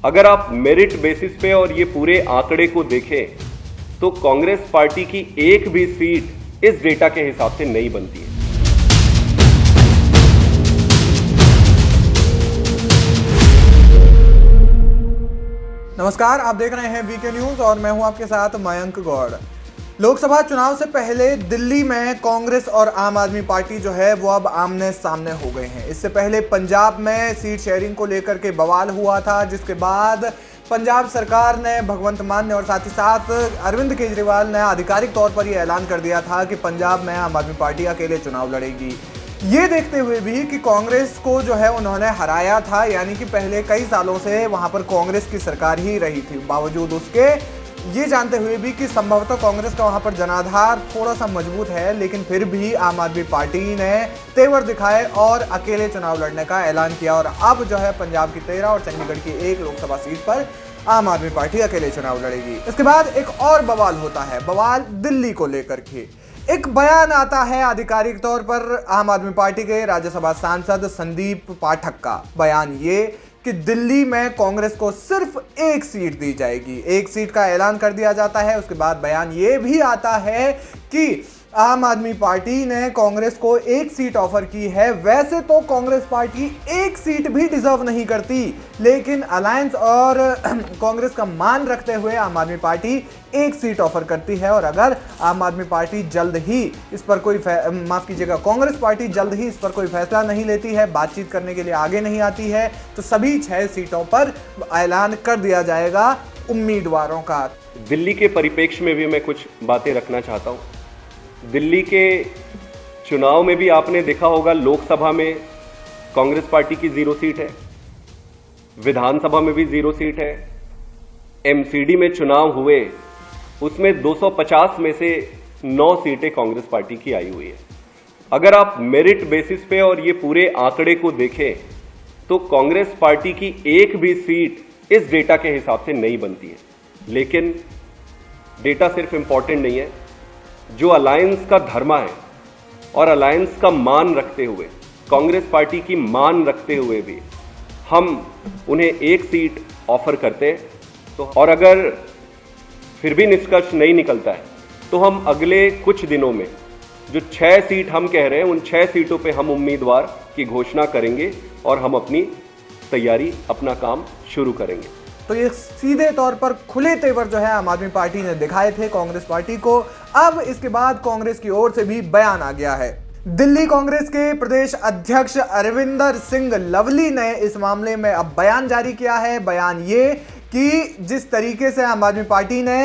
अगर आप merit basis पे और ये पूरे आंकड़े को देखें तो कांग्रेस पार्टी की एक भी सीट इस डेटा के हिसाब से नहीं बनती है। नमस्कार, आप देख रहे हैं वीके न्यूज और मैं हूं आपके साथ मयंक गौड़। लोकसभा चुनाव से पहले दिल्ली में कांग्रेस और आम आदमी पार्टी जो है वो अब आमने सामने हो गए हैं। इससे पहले पंजाब में सीट शेयरिंग को लेकर के बवाल हुआ था, जिसके बाद पंजाब सरकार ने, भगवंत मान ने और साथ ही साथ अरविंद केजरीवाल ने आधिकारिक तौर पर यह ऐलान कर दिया था कि पंजाब में आम आदमी पार्टी अकेले चुनाव लड़ेगी। ये देखते हुए भी कि कांग्रेस को जो है उन्होंने हराया था, यानी कि पहले कई सालों से वहां पर कांग्रेस की सरकार ही रही थी। बावजूद उसके ये जानते हुए भी कि संभवतः कांग्रेस का वहां पर जनाधार थोड़ा सा मजबूत है, लेकिन फिर भी आम आदमी पार्टी ने तेवर दिखाए और अकेले चुनाव लड़ने का ऐलान किया। और अब जो है पंजाब की 13 और चंडीगढ़ की 1 लोकसभा सीट पर आम आदमी पार्टी अकेले चुनाव लड़ेगी। इसके बाद एक और बवाल होता है, बवाल दिल्ली को लेकर के। एक बयान आता है आधिकारिक तौर पर आम आदमी पार्टी के राज्यसभा सांसद संदीप पाठक का। बयान ये कि दिल्ली में कांग्रेस को सिर्फ 1 सीट दी जाएगी, 1 सीट का ऐलान कर दिया जाता है। उसके बाद बयान ये भी आता है कि आम आदमी पार्टी ने कांग्रेस को 1 सीट ऑफर की है। वैसे तो कांग्रेस पार्टी 1 सीट भी डिजर्व नहीं करती, लेकिन अलायंस और कांग्रेस का मान रखते हुए आम आदमी पार्टी 1 सीट ऑफर करती है। और अगर आम आदमी पार्टी जल्द ही इस पर कोई कांग्रेस पार्टी जल्द ही इस पर कोई फैसला नहीं लेती है, बातचीत करने के लिए आगे नहीं आती है, तो सभी 6 सीटों पर ऐलान कर दिया जाएगा उम्मीदवारों का। दिल्ली के परिप्रेक्ष्य में भी मैं कुछ बातें रखना चाहता हूँ। दिल्ली के चुनाव में भी आपने देखा होगा, लोकसभा में कांग्रेस पार्टी की 0 सीट है, विधानसभा में भी 0 सीट है, एमसीडी में चुनाव हुए उसमें 250 में से 9 सीटें कांग्रेस पार्टी की आई हुई है। अगर आप मेरिट बेसिस पे और ये पूरे आंकड़े को देखें तो कांग्रेस पार्टी की एक भी सीट इस डेटा के हिसाब से नहीं बनती है। लेकिन डेटा सिर्फ इंपॉर्टेंट नहीं है, जो अलायंस का धर्मा है और अलायंस का मान रखते हुए, कांग्रेस पार्टी की मान रखते हुए भी हम उन्हें 1 सीट ऑफर करते हैं। तो और अगर फिर भी निष्कर्ष नहीं निकलता है तो हम अगले कुछ दिनों में जो 6 सीट हम कह रहे हैं, उन 6 सीटों पे हम उम्मीदवार की घोषणा करेंगे और हम अपनी तैयारी, अपना काम शुरू करेंगे। तो ये सीधे तौर पर खुले तेवर जो है आम आदमी पार्टी ने दिखाए थे कांग्रेस पार्टी को। अब इसके बाद कांग्रेस की ओर से भी बयान आ गया है। दिल्ली कांग्रेस के प्रदेश अध्यक्ष अरविंदर सिंह लवली ने इस मामले में अब बयान जारी किया है। बयान ये कि जिस तरीके से आम आदमी पार्टी ने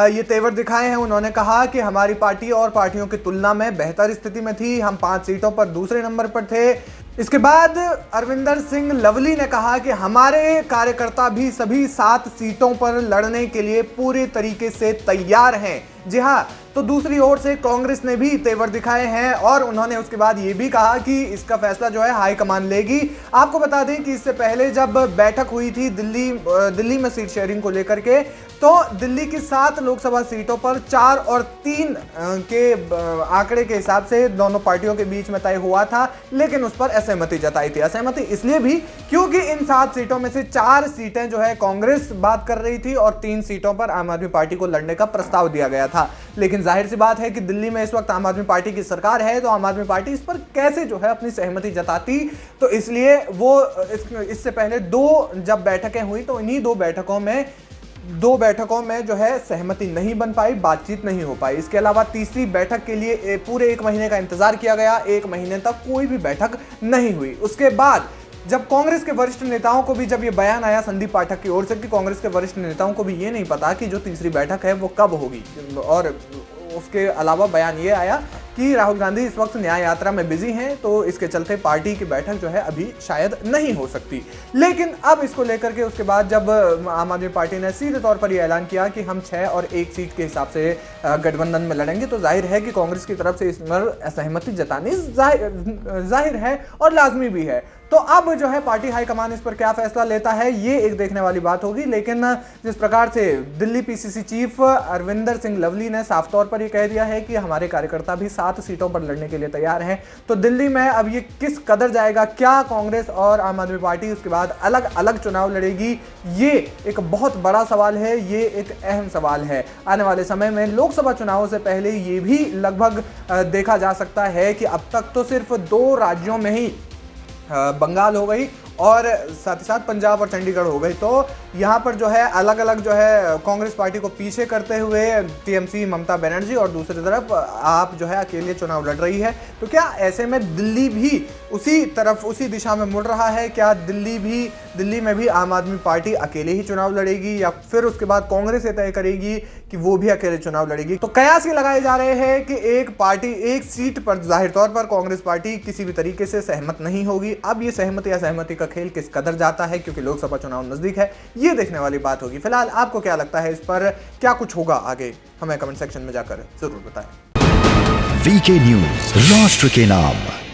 ये तेवर दिखाए हैं, उन्होंने कहा कि हमारी पार्टी और पार्टियों की तुलना में बेहतर स्थिति में थी, हम 5 सीटों पर दूसरे नंबर पर थे। इसके बाद अरविंदर सिंह लवली ने कहा कि हमारे कार्यकर्ता भी सभी 7 सीटों पर लड़ने के लिए पूरे तरीके से तैयार हैं। जी हाँ, तो दूसरी ओर से कांग्रेस ने भी तेवर दिखाए हैं और उन्होंने उसके बाद ये भी कहा कि इसका फैसला जो है हाईकमान लेगी। आपको बता दें कि इससे पहले जब बैठक हुई थी दिल्ली में सीट शेयरिंग को लेकर के, तो दिल्ली की 7 लोकसभा सीटों पर 4 और 3 के आंकड़े के हिसाब से दोनों पार्टियों के बीच में तय हुआ था, लेकिन उस पर असहमति जताई थी। असहमति इसलिए भी क्योंकि इन 7 सीटों में से 4 सीटें जो है कांग्रेस बात कर रही थी और 3 सीटों पर आम आदमी पार्टी को लड़ने का प्रस्ताव दिया गया था। लेकिन जाहिर सी बात है कि दिल्ली में इस वक्त आम आदमी पार्टी की सरकार है, तो आम आदमी पार्टी इस पर कैसे जो है अपनी सहमति जताती। तो इसलिए वो इससे पहले 2 जब बैठकें हुई तो इन्हीं 2 बैठकों में जो है सहमति नहीं बन पाई, बातचीत नहीं हो पाई। इसके अलावा तीसरी बैठक के लिए पूरे 1 महीने का इंतजार किया गया, 1 महीने तक कोई भी बैठक नहीं हुई। उसके बाद जब कांग्रेस के वरिष्ठ नेताओं को भी जब ये बयान आया संदीप पाठक की ओर से कि कांग्रेस के वरिष्ठ नेताओं को भी ये नहीं पता कि जो तीसरी बैठक है वो कब होगी, और उसके अलावा बयान ये आया कि राहुल गांधी इस वक्त न्याय यात्रा में बिजी हैं, तो इसके चलते पार्टी की बैठक जो है अभी शायद नहीं हो सकती। लेकिन अब इसको लेकर के उसके बाद जब आम आदमी पार्टी ने सीधे तौर पर यह ऐलान किया कि हम 6 और 1 सीट के हिसाब से गठबंधन में लड़ेंगे, तो जाहिर है कि कांग्रेस की तरफ से इस पर असहमति जतानी जाहिर है और लाजमी भी है। तो अब जो है पार्टी हाईकमान इस पर क्या फैसला लेता है ये एक देखने वाली बात होगी। लेकिन जिस प्रकार से दिल्ली पीसीसी चीफ अरविंदर सिंह लवली ने साफ तौर पर ये कह दिया है कि हमारे कार्यकर्ता भी 7 सीटों पर लड़ने के लिए तैयार हैं, तो दिल्ली में अब ये किस कदर जाएगा, क्या कांग्रेस और आम आदमी पार्टी उसके बाद अलग अलग चुनाव लड़ेगी, ये एक बहुत बड़ा सवाल है, ये एक अहम सवाल है। आने वाले समय में लोकसभा चुनावों से पहले ये भी लगभग देखा जा सकता है कि अब तक तो सिर्फ 2 राज्यों में ही बंगाल हो गई और साथ ही साथ पंजाब और चंडीगढ़ हो गई, तो यहाँ पर जो है अलग अलग जो है कांग्रेस पार्टी को पीछे करते हुए टीएमसी ममता बनर्जी और दूसरी तरफ आप जो है अकेले चुनाव लड़ रही है। तो क्या ऐसे में दिल्ली भी उसी तरफ उसी दिशा में मुड़ रहा है? क्या दिल्ली में भी आम आदमी पार्टी अकेले ही चुनाव लड़ेगी या फिर उसके बाद कांग्रेस ये तय करेगी कि वो भी अकेले चुनाव लड़ेगी? तो कयास ये लगाए जा रहे हैं कि एक पार्टी एक सीट पर जाहिर तौर पर कांग्रेस पार्टी किसी भी तरीके से सहमत नहीं होगी। अब ये सहमति या सहमति का खेल किस कदर जाता है, क्योंकि लोकसभा चुनाव नजदीक है, ये देखने वाली बात होगी। फिलहाल आपको क्या लगता है इस पर, क्या कुछ होगा आगे, हमें कमेंट सेक्शन में जाकर जरूर बताएं। वीके न्यूज, राष्ट्र के नाम।